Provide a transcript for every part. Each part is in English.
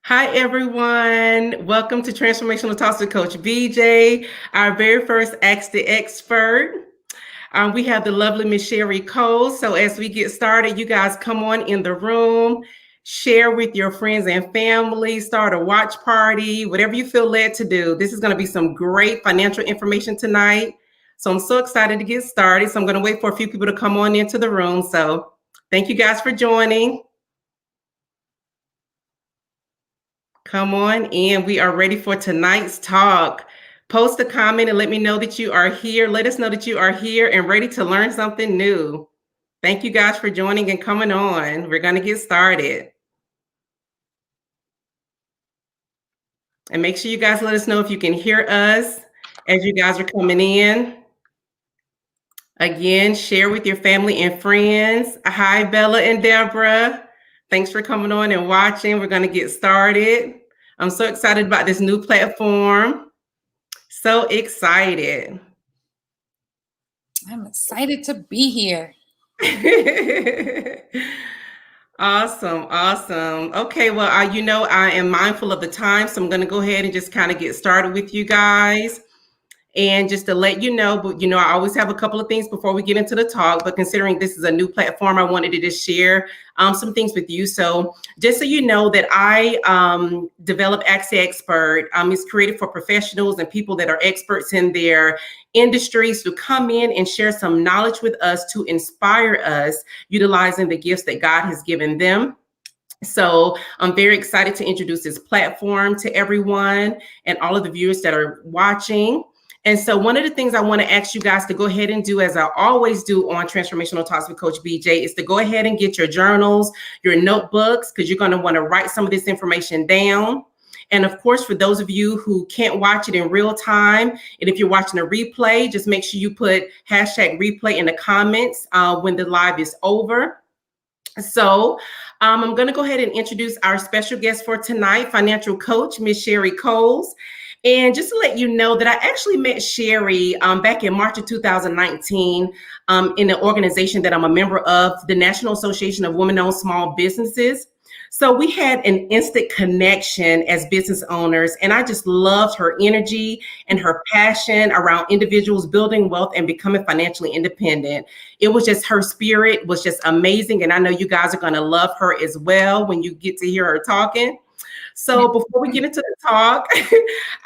Hi, everyone. Welcome to Transformational Talks with Coach BJ, our very first Ask the Expert. We have the lovely Miss Shari Cole. So as we get started, you guys come on in the room, share with your friends and family, start a watch party, whatever you feel led to do. This is going to be some great financial information tonight. So I'm so excited to get started. So I'm going to wait for a few people to come on into the room. So thank you guys for joining. Come on in. We are ready for tonight's talk. Post a comment and let me know that you are here. Let us know that you are here and ready to learn something new. Thank you guys for joining and coming on. We're going to get started. And make sure you guys let us know if you can hear us as you guys are coming in. Again, share with your family and friends. Hi, Bella and Deborah. Thanks for coming on and watching. We're going to get started. I'm so excited about this new platform. So excited. I'm excited to be here. Awesome. Okay, well, I am mindful of the time, so I'm going to go ahead and just kind of get started with you guys. And just to let you know, but I always have a couple of things before we get into the talk, but considering this is a new platform, I wanted to just share some things with you. So just so you know that I developed Ask the Expert. It's created for professionals and people that are experts in their industries to come in and share some knowledge with us to inspire us, utilizing the gifts that God has given them. So I'm very excited to introduce this platform to everyone and all of the viewers that are watching. And so one of the things I want to ask you guys to go ahead and do, as I always do on Transformational Talks with Coach BJ, is to go ahead and get your journals, your notebooks, because you're going to want to write some of this information down. And of course, for those of you who can't watch it in real time, and if you're watching a replay, just make sure you put #replay in the comments when the live is over. So I'm going to go ahead and introduce our special guest for tonight, financial coach, Miss Shari Coles. And just to let you know that I actually met Shari back in March of 2019 in an organization that I'm a member of, the National Association of Women-Owned Small Businesses. So we had an instant connection as business owners, and I just loved her energy and her passion around individuals building wealth and becoming financially independent. It was just, her spirit was just amazing, and I know you guys are going to love her as well when you get to hear her talking. So before we get into the talk,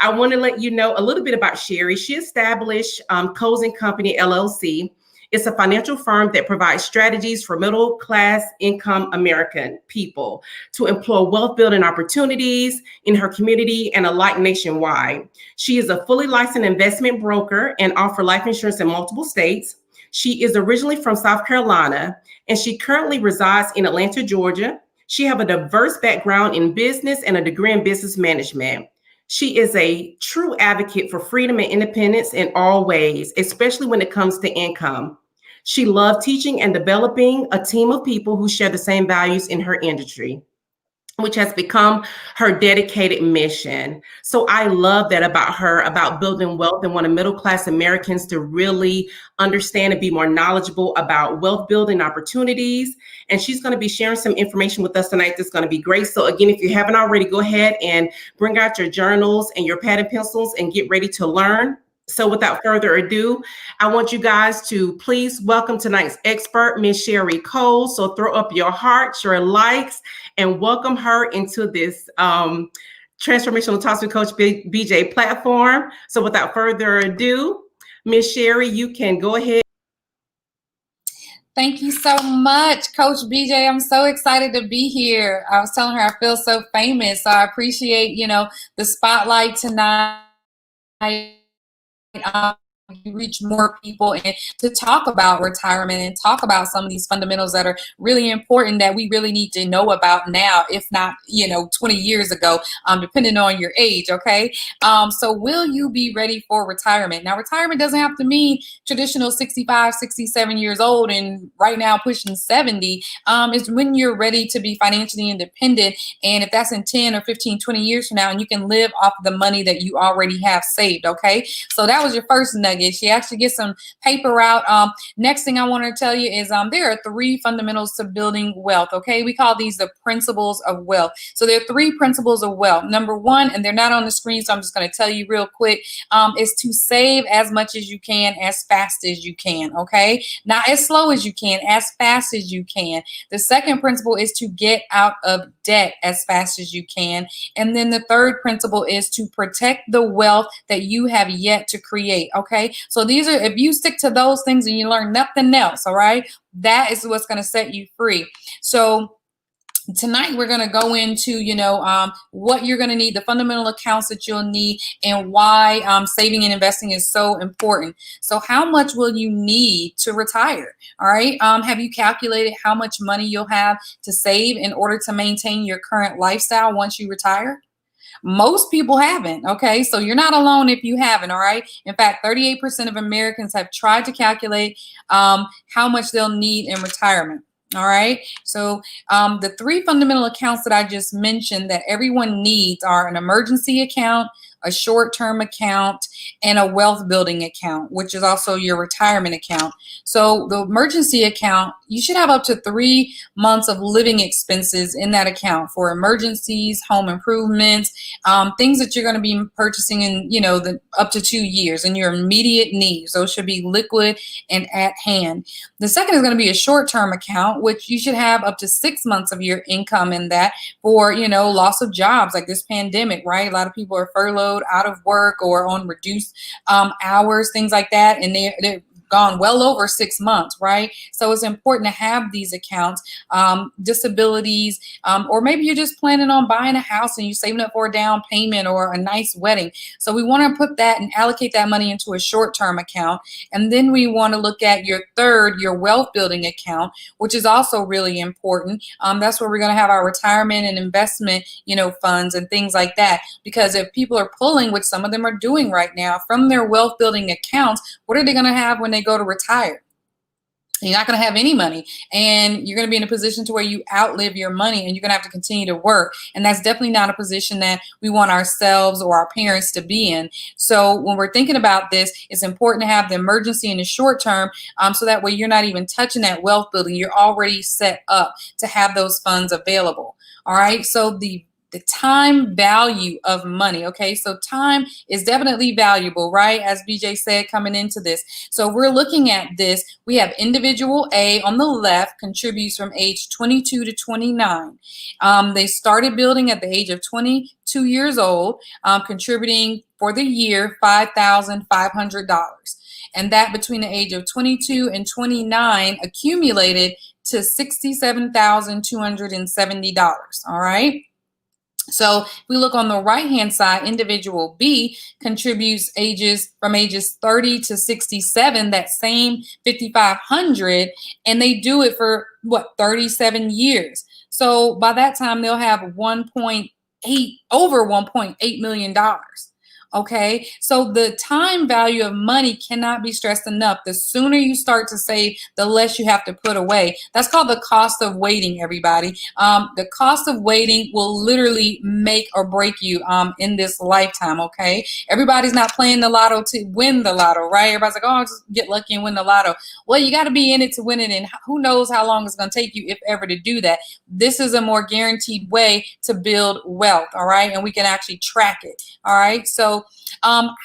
I want to let you know a little bit about Shari. She established Coles & Company, LLC. It's a financial firm that provides strategies for middle class income American people to employ wealth building opportunities in her community and alike nationwide. She is a fully licensed investment broker and offers life insurance in multiple states. She is originally from South Carolina, and she currently resides in Atlanta, Georgia. She has a diverse background in business and a degree in business management. She is a true advocate for freedom and independence in all ways, especially when it comes to income. She loved teaching and developing a team of people who share the same values in her industry, which has become her dedicated mission. So I love that about her, about building wealth and wanting middle-class Americans to really understand and be more knowledgeable about wealth building opportunities. And she's going to be sharing some information with us tonight that's going to be great. So again, if you haven't already, go ahead and bring out your journals and your pad and pencils and get ready to learn. So without further ado, I want you guys to please welcome tonight's expert, Miss Shari Cole. So throw up your hearts, your likes, and welcome her into this Transformational Talks with Coach BJ platform. So without further ado, Miss Shari, you can go ahead. Thank you so much, Coach BJ. I'm so excited to be here. I was telling her I feel so famous. So I appreciate, the spotlight tonight. You reach more people and to talk about retirement and talk about some of these fundamentals that are really important that we really need to know about now, if not 20 years ago, depending on your age. Okay. So will you be ready for retirement? Now, retirement doesn't have to mean traditional 65, 67 years old and right now pushing 70. It's when you're ready to be financially independent. And if that's in 10 or 15, 20 years from now, and you can live off the money that you already have saved. Okay. So that was your first nugget. legged. She actually gets some paper out. Next thing I want to tell you is there are 3 fundamentals to building wealth. Okay, we call these the principles of wealth. So there are 3 principles of wealth. Number 1, and they're not on the screen, so I'm just going to tell you real quick, is to save as much as you can, as fast as you can. Okay, not as slow as you can, as fast as you can. The second principle is to get out of debt as fast as you can. And then the third principle is to protect the wealth that you have yet to create. Okay, so these are, if you stick to those things and you learn nothing else, all right, that is what's going to set you free. So tonight we're going to go into, what you're going to need, the fundamental accounts that you'll need, and why saving and investing is so important. So how much will you need to retire? All right. Have you calculated how much money you'll have to save in order to maintain your current lifestyle once you retire? Most people haven't. Okay, so you're not alone if you haven't. All right. In fact, 38% of Americans have tried to calculate how much they'll need in retirement. All right. So the 3 fundamental accounts that I just mentioned that everyone needs are an emergency account, a short-term account, and a wealth building account, which is also your retirement account. So the emergency account, you should have up to 3 months of living expenses in that account for emergencies, home improvements, things that you're going to be purchasing in, up to 2 years, and your immediate needs. Those should be liquid and at hand. The second is going to be a short-term account, which you should have up to 6 months of your income in that for, loss of jobs like this pandemic, right? A lot of people are furloughed, out of work, or on reduced hours, things like that. And they're gone well over 6 months, right? So it's important to have these accounts, disabilities, or maybe you're just planning on buying a house and you're saving up for a down payment or a nice wedding. So we want to put that and allocate that money into a short-term account. And then we want to look at your wealth building account, which is also really important. That's where we're going to have our retirement and investment, funds and things like that. Because if people are pulling, which some of them are doing right now, from their wealth building accounts, what are they going to have when they go to retire? You're not going to have any money, and you're going to be in a position to where you outlive your money, and you're going to have to continue to work. And that's definitely not a position that we want ourselves or our parents to be in. So when we're thinking about this, it's important to have the emergency in the short term, so that way you're not even touching that wealth building. You're already set up to have those funds available. All right. So the time value of money. Okay, so time is definitely valuable, right? As BJ said coming into this. So we're looking at this. We have individual A on the left contributes from age 22 to 29. They started building at the age of 22 years old, contributing for the year $5,500. And that between the age of 22 and 29 accumulated to $67,270. All right. So if we look on the right-hand side, individual B contributes from ages 30 to 67, that same 5,500, and they do it for 37 years. So by that time, they'll have over $1.8 million. Okay, so the time value of money cannot be stressed enough. The sooner you start to save, the less you have to put away. That's called the cost of waiting, everybody. The cost of waiting will literally make or break you in this lifetime, okay? Everybody's not playing the lotto to win the lotto, right? Everybody's like, oh, I'll just get lucky and win the lotto. Well, you got to be in it to win it, and who knows how long it's going to take you, if ever, to do that. This is a more guaranteed way to build wealth, all right? And we can actually track it, all right? So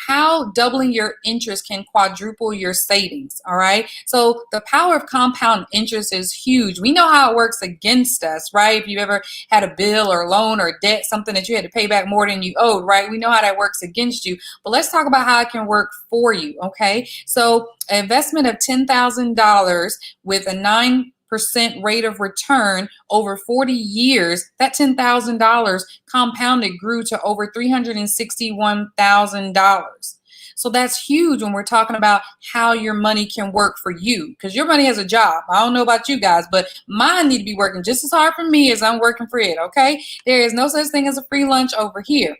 how doubling your interest can quadruple your savings. All right. So the power of compound interest is huge. We know how it works against us, right? If you've ever had a bill or loan or debt, something that you had to pay back more than you owed, right? We know how that works against you. But let's talk about how it can work for you. Okay. So an investment of $10,000 with a 9% rate of return over 40 years, that $10,000 compounded grew to over $361,000. So that's huge when we're talking about how your money can work for you, because your money has a job. I don't know about you guys, but mine need to be working just as hard for me as I'm working for it. Okay. There is no such thing as a free lunch over here.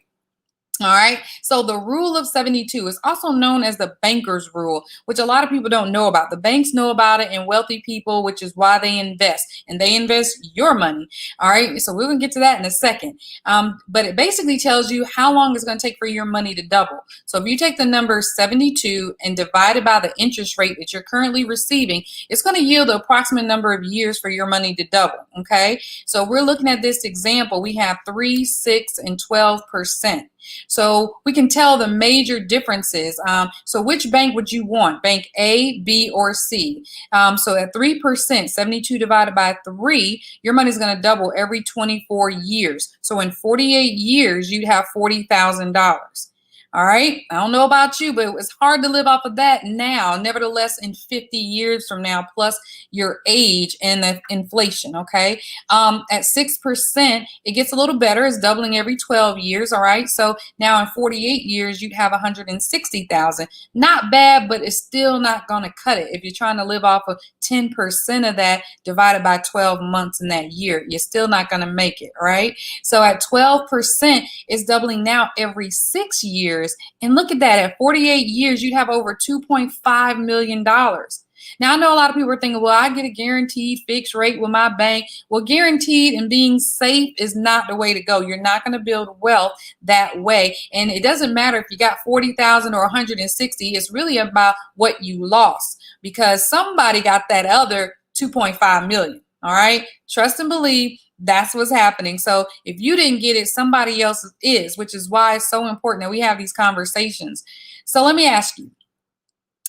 All right. So the rule of 72 is also known as the banker's rule, which a lot of people don't know about. The banks know about it and wealthy people, which is why they invest, and they invest your money. All right. So we're going to get to that in a second. But it basically tells you how long it's going to take for your money to double. So if you take the number 72 and divide it by the interest rate that you're currently receiving, it's going to yield the approximate number of years for your money to double. Okay. So we're looking at this example. We have 3, 6, and 12%. So we can tell the major differences. So which bank would you want? Bank A, B, or C? So at 3%, 72 divided by 3, your money is going to double every 24 years. So in 48 years, you'd have $40,000. All right. I don't know about you, but it's hard to live off of that now. Nevertheless, in 50 years from now, plus your age and the inflation. Okay. At 6%, it gets a little better. It's doubling every 12 years. All right. So now in 48 years, you'd have 160,000. Not bad, but it's still not going to cut it. If you're trying to live off of 10% of that divided by 12 months in that year, you're still not going to make it. Right. So at 12%, it's doubling now every 6 years. And look at that, at 48 years, you'd have over $2.5 million. Now, I know a lot of people are thinking, well, I get a guaranteed fixed rate with my bank. Well, guaranteed and being safe is not the way to go. You're not going to build wealth that way. And it doesn't matter if you got 40,000 or 160. It's really about what you lost, because somebody got that other 2.5 million. All right. Trust and believe. That's what's happening. So if you didn't get it, somebody else is, which is why it's so important that we have these conversations. So let me ask you,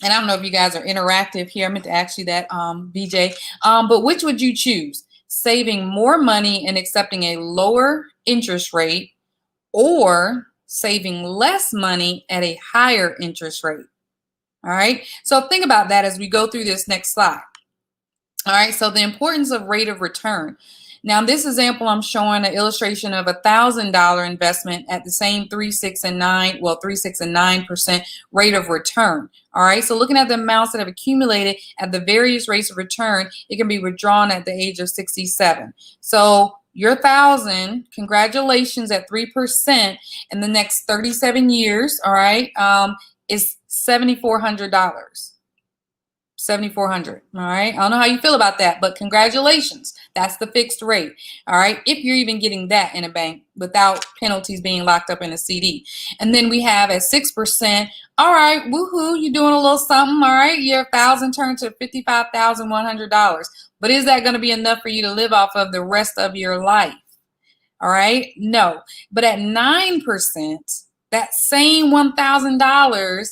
and I don't know if you guys are interactive here. I meant to ask you that, BJ, but which would you choose? Saving more money and accepting a lower interest rate, or saving less money at a higher interest rate? All right. So think about that as we go through this next slide. All right. So the importance of rate of return. Now, in this example, I'm showing an illustration of $1,000 investment at the same 3, 6, and 9% rate of return. All right, so looking at the amounts that have accumulated at the various rates of return, it can be withdrawn at the age of 67. So your 1,000, congratulations, at 3% in the next 37 years, all right, is $7,400. 7,400. All right. I don't know how you feel about that, but congratulations. That's the fixed rate. All right. If you're even getting that in a bank without penalties being locked up in a CD. And then we have at 6%. All right. Woohoo. You're doing a little something. All right. Your 1,000 turned to $55,100. But is that going to be enough for you to live off of the rest of your life? All right. No. But at 9%, that same $1,000,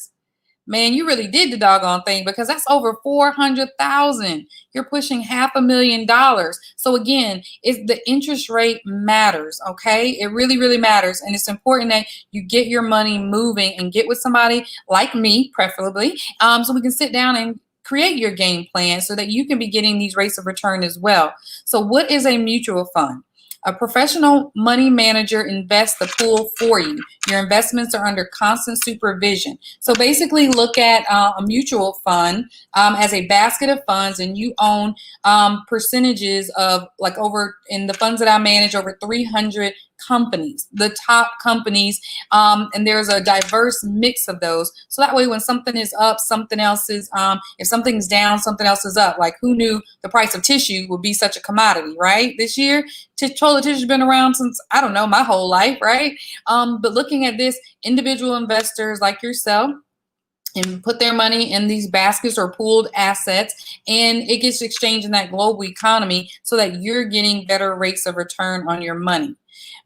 man, you really did the doggone thing, because that's over 400,000. You're pushing $500,000. So again, the interest rate matters. Okay, it really, really matters, and it's important that you get your money moving and get with somebody like me, preferably, so we can sit down and create your game plan so that you can be getting these rates of return as well. So, what is a mutual fund? A professional money manager invests the pool for you. Your investments are under constant supervision. So basically look at a mutual fund as a basket of funds, and you own percentages of, like, over, in the funds that I manage, over 300 companies, the top companies, and there's a diverse mix of those. So that way, when something is up, something else is, if something's down, something else is up. Like, who knew the price of tissue would be such a commodity, right? This year, toilet tissue has been around since, I don't know, my whole life, right? But looking at this, individual investors like yourself and put their money in these baskets or pooled assets, and it gets exchanged in that global economy so that you're getting better rates of return on your money.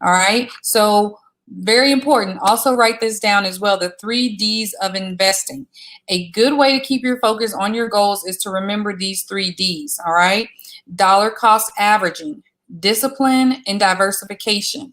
All right. So very important. Also write this down as well. The 3 Ds of investing. A good way to keep your focus on your goals is to remember these 3 Ds. All right. Dollar cost averaging, discipline, and diversification.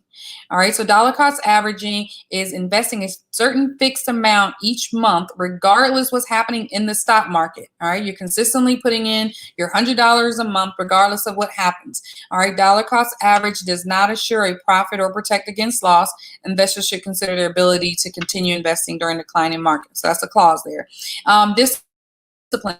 All right, so dollar cost averaging is investing a certain fixed amount each month, regardless what's happening in the stock market. All right, you're consistently putting in your $100 a month, regardless of what happens. All right, dollar cost average does not assure a profit or protect against loss. Investors should consider their ability to continue investing during declining markets. So that's a clause there. Discipline.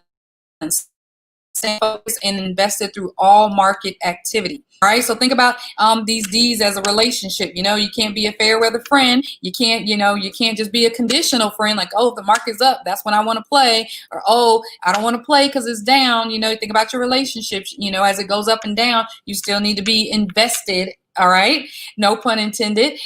stay focused and invested through all market activity. All right, so think about these D's as a relationship. You know, you can't be a fair weather friend. You can't, you can't just be a conditional friend, like, oh, if the market's up, that's when I want to play, or oh, I don't want to play because it's down. You know, think about your relationships. You know, as it goes up and down, you still need to be invested. All right, no pun intended,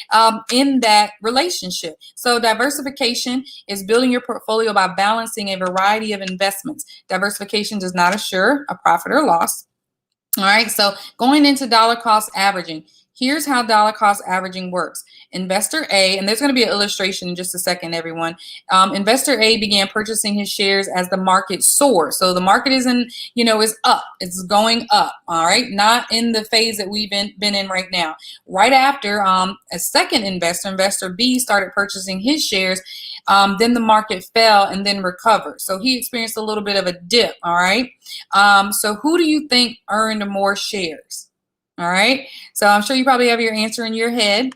in that relationship. So diversification is building your portfolio by balancing a variety of investments. Diversification does not assure a profit or loss. All right, so going into dollar cost averaging, here's how dollar cost averaging works. Investor A, and there's going to be an illustration in just a second, everyone. Investor A began purchasing his shares as the market soared. So the market isn't, is up. It's going up. All right, not in the phase that we've been in right now. Right after a second investor B, started purchasing his shares. Then the market fell and then recovered. So he experienced a little bit of a dip. All right. So who do you think earned more shares? All right. So I'm sure you probably have your answer in your head.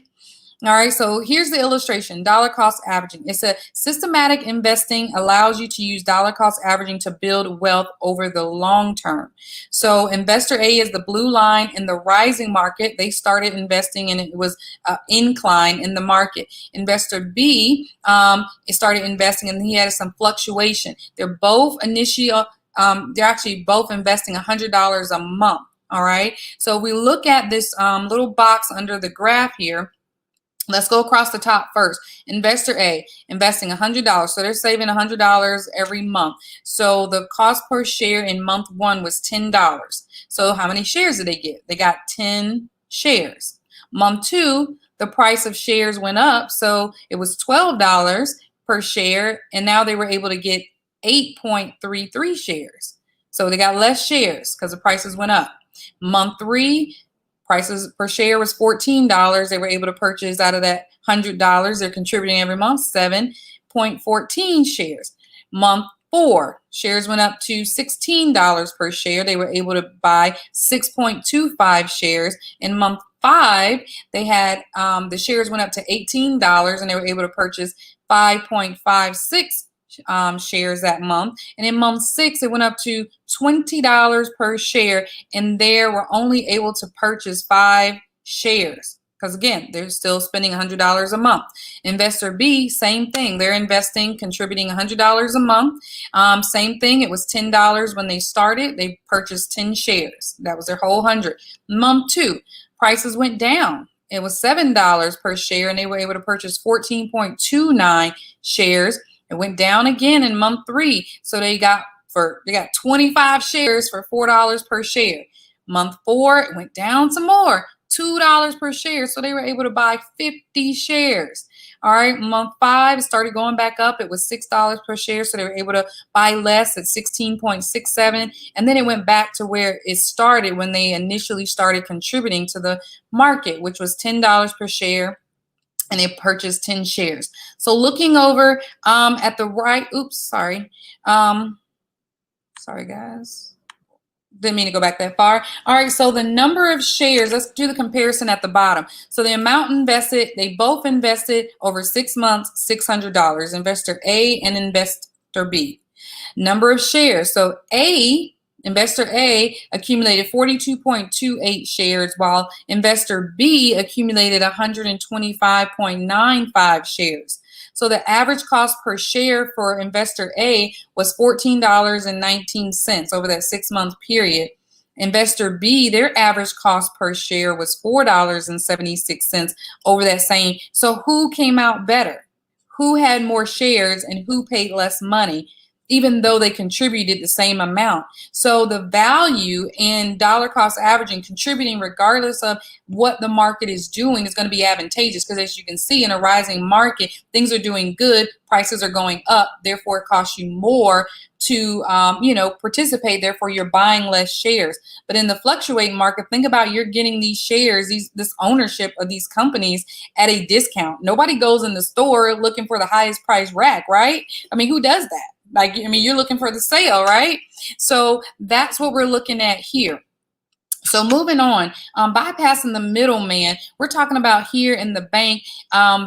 All right, so here's the illustration, dollar cost averaging. It's a systematic investing allows you to use dollar cost averaging to build wealth over the long term. So investor A is the blue line in the rising market. They started investing and it was incline in the market. Investor B started investing and he had some fluctuation. They're both they're actually both investing $100 a month. All right, so we look at this little box under the graph here. Let's go across the top first. Investor A, investing $100. So they're saving $100 every month. So the cost per share in month one was $10. So how many shares did they get? They got 10 shares. Month two, the price of shares went up. So it was $12 per share. And now they were able to get 8.33 shares. So they got less shares because the prices went up. Month three, prices per share was $14. They were able to purchase out of that $100. They're contributing every month, 7.14 shares. Month four, shares went up to $16 per share. They were able to buy 6.25 shares. In month five, they had the shares went up to $18 and they were able to purchase 5.56 shares that month. And in month six, it went up to $20 per share, and they were only able to purchase 5 shares because, again, they're still spending $100 a month. Investor B, same thing. They're investing, contributing $100 a month. Same thing. It was $10 when they started. They purchased 10 shares. That was their whole 100. Month two, prices went down. It was $7 per share, and they were able to purchase 14.29 shares. It went down again in month three. So they got 25 shares for $4 per share. Month four, it went down some more, $2 per share. So they were able to buy 50 shares. All right. Month five, it started going back up. It was $6 per share. So they were able to buy less at 16.67. And then it went back to where it started when they initially started contributing to the market, which was $10 per share. And they purchased 10 shares. So looking over at the right, sorry guys, didn't mean to go back that far. All right, so the number of shares, let's do the comparison at the bottom. So the amount invested, they both invested over 6 months, $600, investor A and investor B. Number of shares, so investor A accumulated 42.28 shares, while investor B accumulated 125.95 shares. So the average cost per share for investor A was $14.19 over that 6-month period. Investor B, their average cost per share was $4.76 over that same. So who came out better? Who had more shares and who paid less money, even though they contributed the same amount? So the value in dollar cost averaging, contributing regardless of what the market is doing, is going to be advantageous, because as you can see, in a rising market, things are doing good, prices are going up, therefore it costs you more to participate, therefore you're buying less shares. But in the fluctuating market, think about, you're getting these shares, this ownership of these companies at a discount. Nobody goes in the store looking for the highest price rack, right? I mean, who does that? You're looking for the sale, right? So that's what we're looking at here. So moving on, bypassing the middleman, we're talking about here in the bank,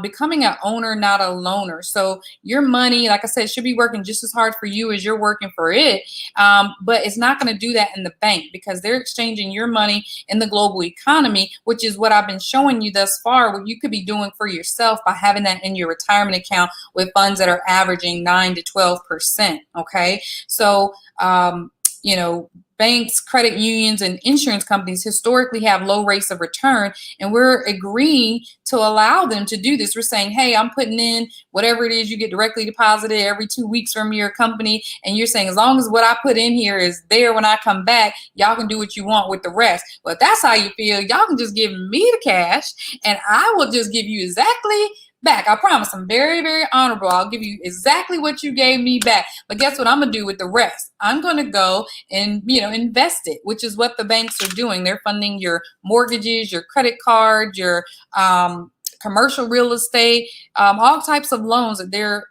becoming an owner, not a loaner. So your money, like I said, should be working just as hard for you as you're working for it. But it's not going to do that in the bank because they're exchanging your money in the global economy, which is what I've been showing you thus far, what you could be doing for yourself by having that in your retirement account with funds that are averaging 9 to 12%. Okay. So, you know, banks, credit unions, and insurance companies historically have low rates of return, and we're agreeing to allow them to do this. We're saying, hey, I'm putting in whatever it is you get directly deposited every 2 weeks from your company, and you're saying as long as what I put in here is there when I come back, y'all can do what you want with the rest. Well, if that's how you feel, y'all can just give me the cash, and I will just give you exactly back. I promise I'm very, very honorable. I'll give you exactly what you gave me back. But guess what I'm going to do with the rest? I'm going to go and, invest it, which is what the banks are doing. They're funding your mortgages, your credit cards, your commercial real estate, all types of loans that they're,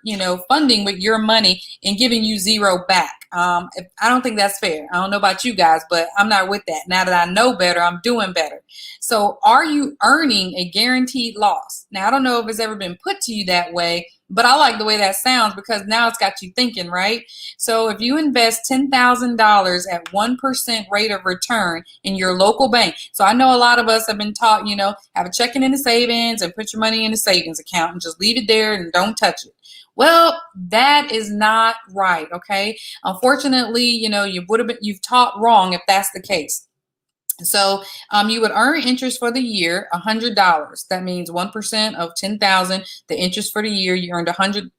funding with your money and giving you zero back. I don't think that's fair. I don't know about you guys, but I'm not with that. Now that I know better, I'm doing better. So are you earning a guaranteed loss? Now, I don't know if it's ever been put to you that way, but I like the way that sounds because now it's got you thinking, right? So if you invest $10,000 at 1% rate of return in your local bank. So I know a lot of us have been taught, have a checking in the savings and put your money in the savings account and just leave it there and don't touch it. Well, that is not right. Okay. Unfortunately, you've taught wrong if that's the case. So you would earn interest for the year, $100. That means 1% of 10,000. The interest for the year, you earned $100.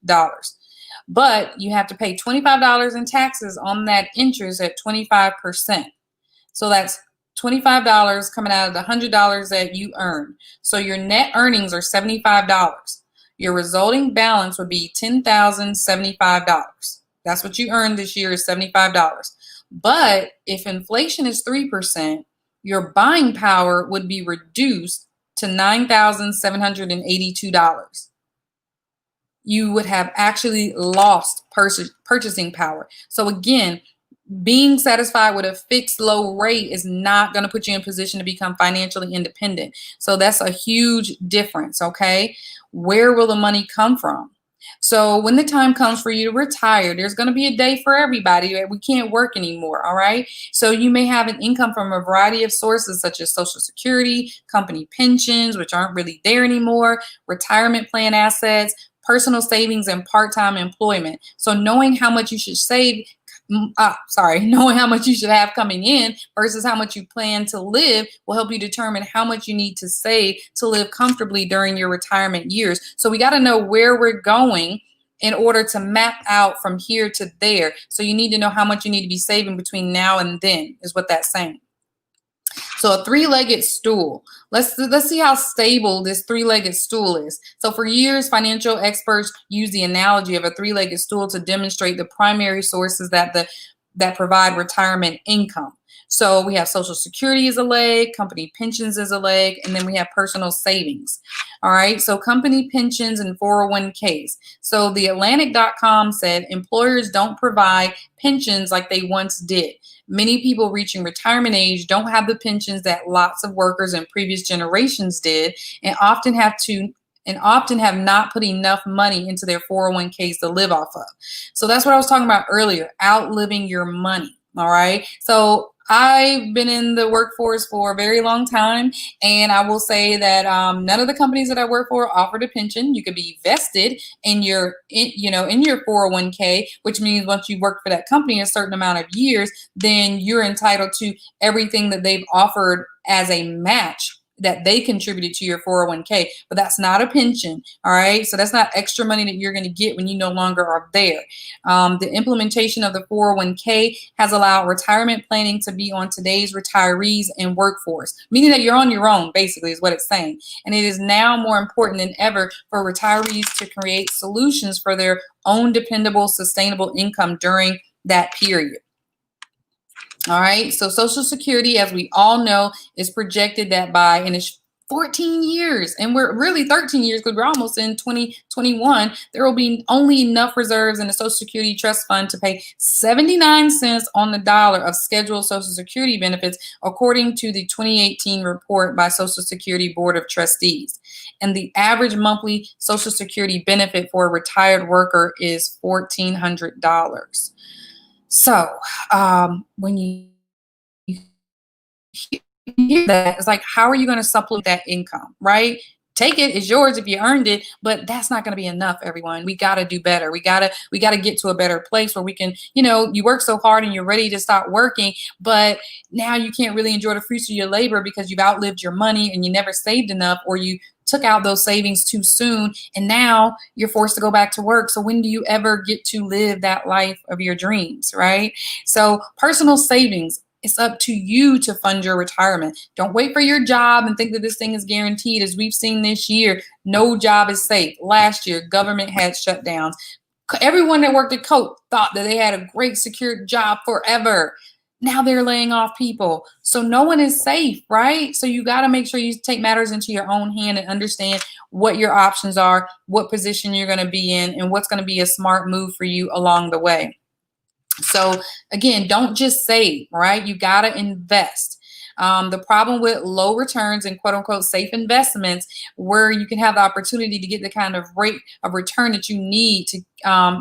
But you have to pay $25 in taxes on that interest at 25%. So that's $25 coming out of the $100 that you earn. So your net earnings are $75. Your resulting balance would be $10,075. That's what you earned this year is $75. But if inflation is 3%, your buying power would be reduced to $9,782. You would have actually lost purchasing power. So again, being satisfied with a fixed low rate is not going to put you in position to become financially independent. So that's a huge difference, okay? Where will the money come from? So when the time comes for you to retire, there's going to be a day for everybody. We can't work anymore, all right? So you may have an income from a variety of sources such as Social Security, company pensions, which aren't really there anymore, retirement plan assets, personal savings, and part-time employment. So knowing how much you should knowing how much you should have coming in versus how much you plan to live will help you determine how much you need to save to live comfortably during your retirement years. So we got to know where we're going in order to map out from here to there. So you need to know how much you need to be saving between now and then is what that's saying. So a three-legged stool. Let's see how stable this three-legged stool is. So for years, financial experts use the analogy of a three-legged stool to demonstrate the primary sources that provide retirement income. So we have Social Security as a leg, company pensions as a leg, and then we have personal savings. All right, so company pensions and 401ks. So the Atlantic.com said employers don't provide pensions like they once did. Many people reaching retirement age don't have the pensions that lots of workers in previous generations did, and often have not put enough money into their 401ks to live off of. So that's what I was talking about earlier, outliving your money. All right. So I've been in the workforce for a very long time, and I will say that none of the companies that I work for offered a pension. You could be vested in your 401k, which means once you work for that company a certain amount of years, then you're entitled to everything that they've offered as a match that they contributed to your 401k, but that's not a pension. All right. So that's not extra money that you're going to get when you no longer are there. The implementation of the 401k has allowed retirement planning to be on today's retirees and workforce, meaning that you're on your own, basically, is what it's saying. And it is now more important than ever for retirees to create solutions for their own dependable, sustainable income during that period. All right. So Social Security, as we all know, is projected that in its 14 years, and we're really 13 years because we're almost in 2021. There will be only enough reserves in the Social Security Trust Fund to pay 79 cents on the dollar of scheduled Social Security benefits, according to the 2018 report by Social Security Board of Trustees. And the average monthly Social Security benefit for a retired worker is $1,400. So when you hear that, it's like, how are you going to supplement that income, right? Take it, it's yours if you earned it, but that's not going to be enough, everyone. We got to do better. We got to get to a better place where we can, you work so hard and you're ready to stop working, but now you can't really enjoy the fruits of your labor because you've outlived your money and you never saved enough, or you took out those savings too soon and now you're forced to go back to work. So when do you ever get to live that life of your dreams, right? So personal savings, it's up to you to fund your retirement. Don't wait for your job and think that this thing is guaranteed. As we've seen this year, no job is safe. Last year, government had shutdowns. Everyone that worked at Coke thought that they had a great secured job forever. Now they're laying off people. So no one is safe, right? So you got to make sure you take matters into your own hand and understand what your options are, what position you're going to be in, and what's going to be a smart move for you along the way. So again, don't just save, right? You got to invest. The problem with low returns and quote unquote safe investments, where you can have the opportunity to get the kind of rate of return that you need to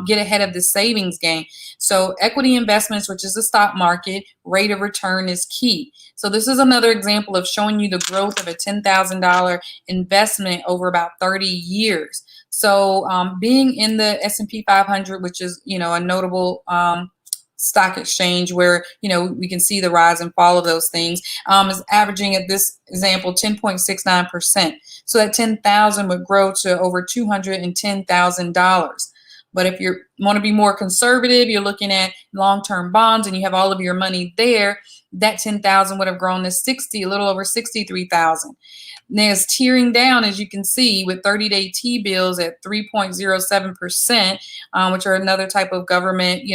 get ahead of the savings game. So equity investments, which is the stock market, rate of return is key. So this is another example of showing you the growth of a $10,000 investment over about 30 years. So being in the S&P 500, which is, a notable stock exchange where, we can see the rise and fall of those things, is averaging at this example 10.69%. So that 10,000 would grow to over $210,000. But if you want to be more conservative, you're looking at long-term bonds and you have all of your money there, that 10,000 would have grown to a little over 63,000. There's tiering down, as you can see, with 30-day T-bills at 3.07%, which are another type of government,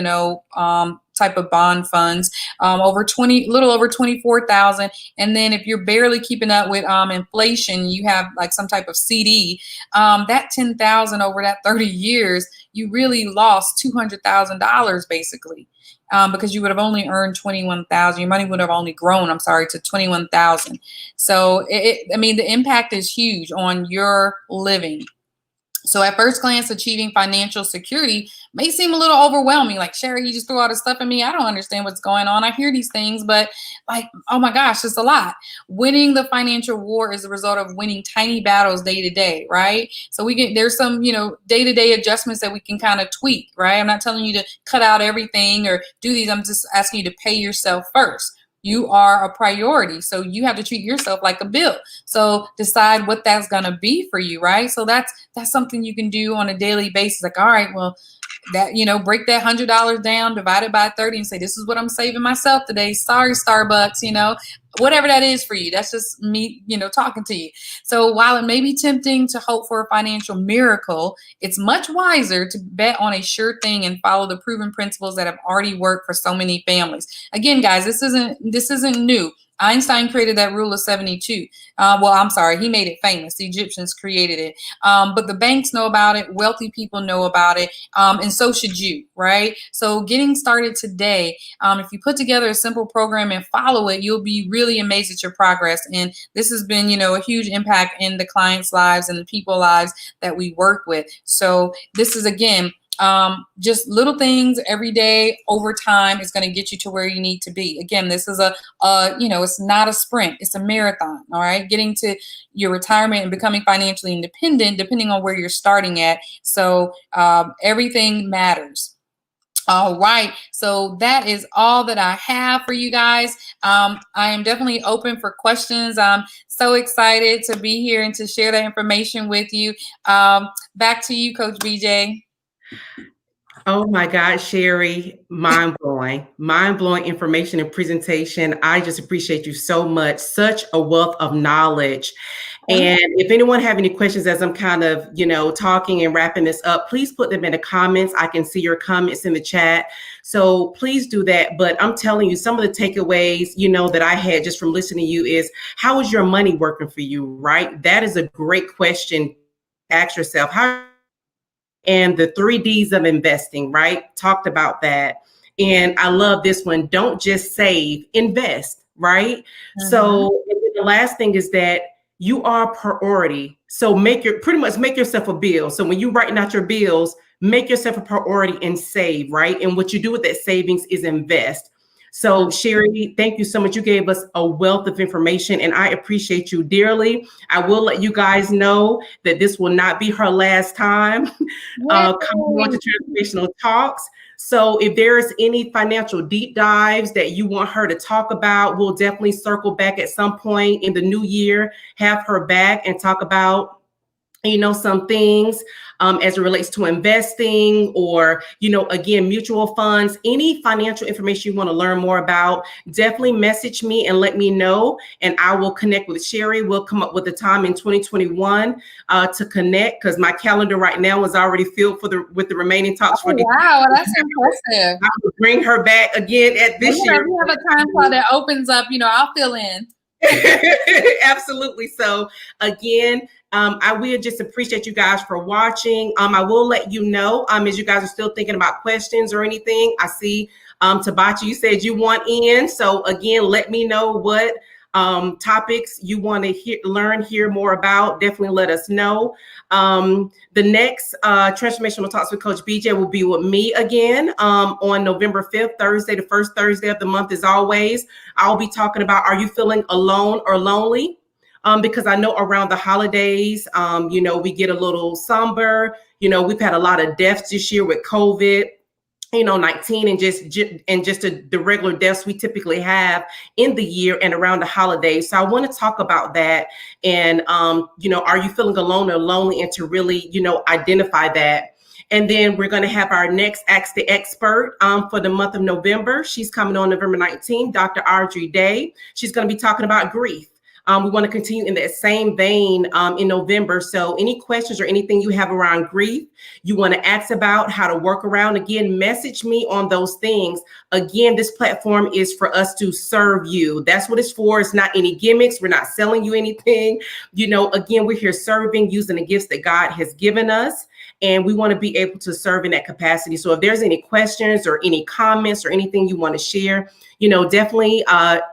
type of bond funds, little over 24,000. And then if you're barely keeping up with inflation, you have like some type of CD, that 10,000 over that 30 years, you really lost $200,000 basically. Because you would have only earned 21,000. Your money would have only grown, to 21,000. So the impact is huge on your living. So at first glance, achieving financial security may seem a little overwhelming. Like, Shari, you just threw all this stuff at me. I don't understand what's going on. I hear these things, but oh my gosh, it's a lot. Winning the financial war is the result of winning tiny battles day to day, right? So there's some, day-to-day adjustments that we can kind of tweak, right? I'm not telling you to cut out everything or do these. I'm just asking you to pay yourself first. You are a priority. So you have to treat yourself like a bill. So decide what that's going to be for you, right? So that's something you can do on a daily basis. Like, all right, well, that, break that $100 down, divide it by 30 and say, this is what I'm saving myself today. Sorry, Starbucks, whatever that is for you. That's just me, talking to you. So while it may be tempting to hope for a financial miracle, it's much wiser to bet on a sure thing and follow the proven principles that have already worked for so many families. Again, guys, this isn't new. Einstein created that rule of 72. He made it famous. The Egyptians created it. But the banks know about it. Wealthy people know about it. And so should you, right? So getting started today, if you put together a simple program and follow it, you'll be really amazed at your progress. And this has been, a huge impact in the clients' lives and the people lives that we work with. So this is, again, just little things every day over time is going to get you to where you need to be. Again, this is it's not a sprint, it's a marathon. All right. Getting to your retirement and becoming financially independent, depending on where you're starting at. So, everything matters. All right. So that is all that I have for you guys. I am definitely open for questions. I'm so excited to be here and to share that information with you. Back to you, Coach BJ. Oh my God, Shari, mind blowing information and presentation. I just appreciate you so much. Such a wealth of knowledge. And if anyone have any questions as I'm kind of, talking and wrapping this up, please put them in the comments. I can see your comments in the chat. So please do that. But I'm telling you, some of the takeaways, that I had just from listening to you is, how is your money working for you, right? That is a great question. Ask yourself, how, and the 3Ds of investing, right? Talked about that. And I love this one. Don't just save, invest, right? Mm-hmm. So the last thing is that you are priority. So pretty much make yourself a bill. So when you're writing out your bills, make yourself a priority and save, right? And what you do with that savings is invest. So Shari, thank you so much. You gave us a wealth of information and I appreciate you dearly. I will let you guys know that this will not be her last time coming on to Transformational Talks. So if there's any financial deep dives that you want her to talk about, we'll definitely circle back at some point in the new year, have her back and talk about some things as it relates to investing or, again, mutual funds, any financial information you want to learn more about, definitely message me and let me know. And I will connect with Shari. We'll come up with a time in 2021 to connect because my calendar right now is already filled with the remaining talks for the year. Wow, that's impressive. I will bring her back again at this year. If you have a time slot that opens up, I'll fill in. Absolutely. So again, I will just appreciate you guys for watching. I will let you know as you guys are still thinking about questions or anything. I see Tabachi, you said you want in. So again, let me know what topics you want to hear more about. Definitely let us know. The next Transformational Talks with Coach BJ will be with me again on November 5th, Thursday, the first Thursday of the month as always. I'll be talking about, are you feeling alone or lonely? Because I know around the holidays, we get a little somber. We've had a lot of deaths this year with COVID. 19 and just the regular deaths we typically have in the year and around the holidays. So I want to talk about that. And, are you feeling alone or lonely, and to really, identify that. And then we're going to have our next Ask the Expert for the month of November. She's coming on November 19th, Dr. Audrey Day. She's going to be talking about grief. We want to continue in that same vein in November. So any questions or anything you have around grief, you want to ask about, how to work around, again, message me on those things. Again, this platform is for us to serve you. That's what it's for. It's not any gimmicks. We're not selling you anything. Again, we're here serving, using the gifts that God has given us. And we want to be able to serve in that capacity. So if there's any questions or any comments or anything you want to share, definitely,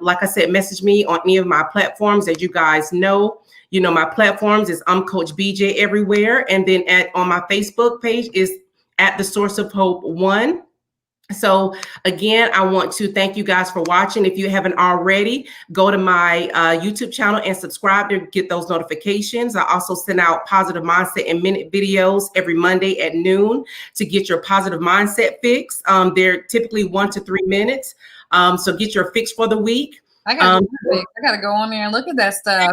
like I said, message me on any of my platforms. As you guys know, my platforms is I'm Coach BJ everywhere. And then on my Facebook page is at the Source of Hope 1. So again, I want to thank you guys for watching. If you haven't already, go to my YouTube channel and subscribe to get those notifications. I also send out positive mindset and minute videos every Monday at noon to get your positive mindset fix. They're typically 1 to 3 minutes. So get your fix for the week. I gotta go on there and look at that stuff.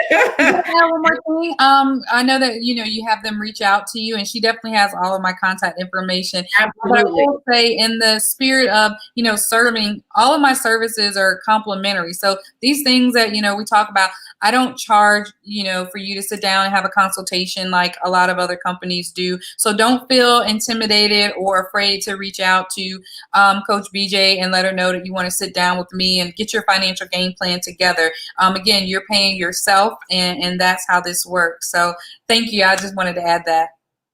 One more thing. I know that you have them reach out to you, and she definitely has all of my contact information. Absolutely. But I will say, in the spirit of serving, all of my services are complimentary. So these things that we talk about, I don't charge for you to sit down and have a consultation like a lot of other companies do. So don't feel intimidated or afraid to reach out to Coach BJ and let her know that you want to sit down with me and get your financial game plan together. Again, you're paying yourself, and that's how this works. So thank you. I just wanted to add that.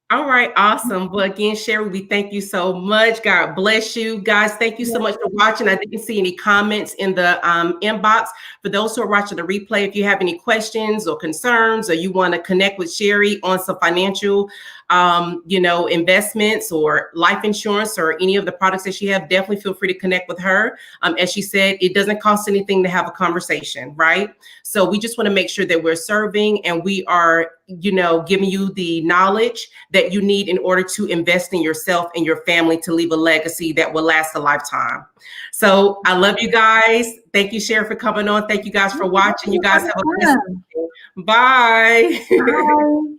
All right, awesome. Well, again, Shari, we thank you so much. God bless you guys. Thank you so much for watching. I didn't see any comments in the inbox. For those who are watching the replay, if you have any questions or concerns, or you want to connect with Shari on some financial investments or life insurance or any of the products that she have, definitely feel free to connect with her. As she said, it doesn't cost anything to have a conversation, right? So we just want to make sure that we're serving and we are, giving you the knowledge that you need in order to invest in yourself and your family to leave a legacy that will last a lifetime. So I love you guys. Thank you, Shari, for coming on. Thank you guys for watching. You guys have a blessed day. Bye. Bye.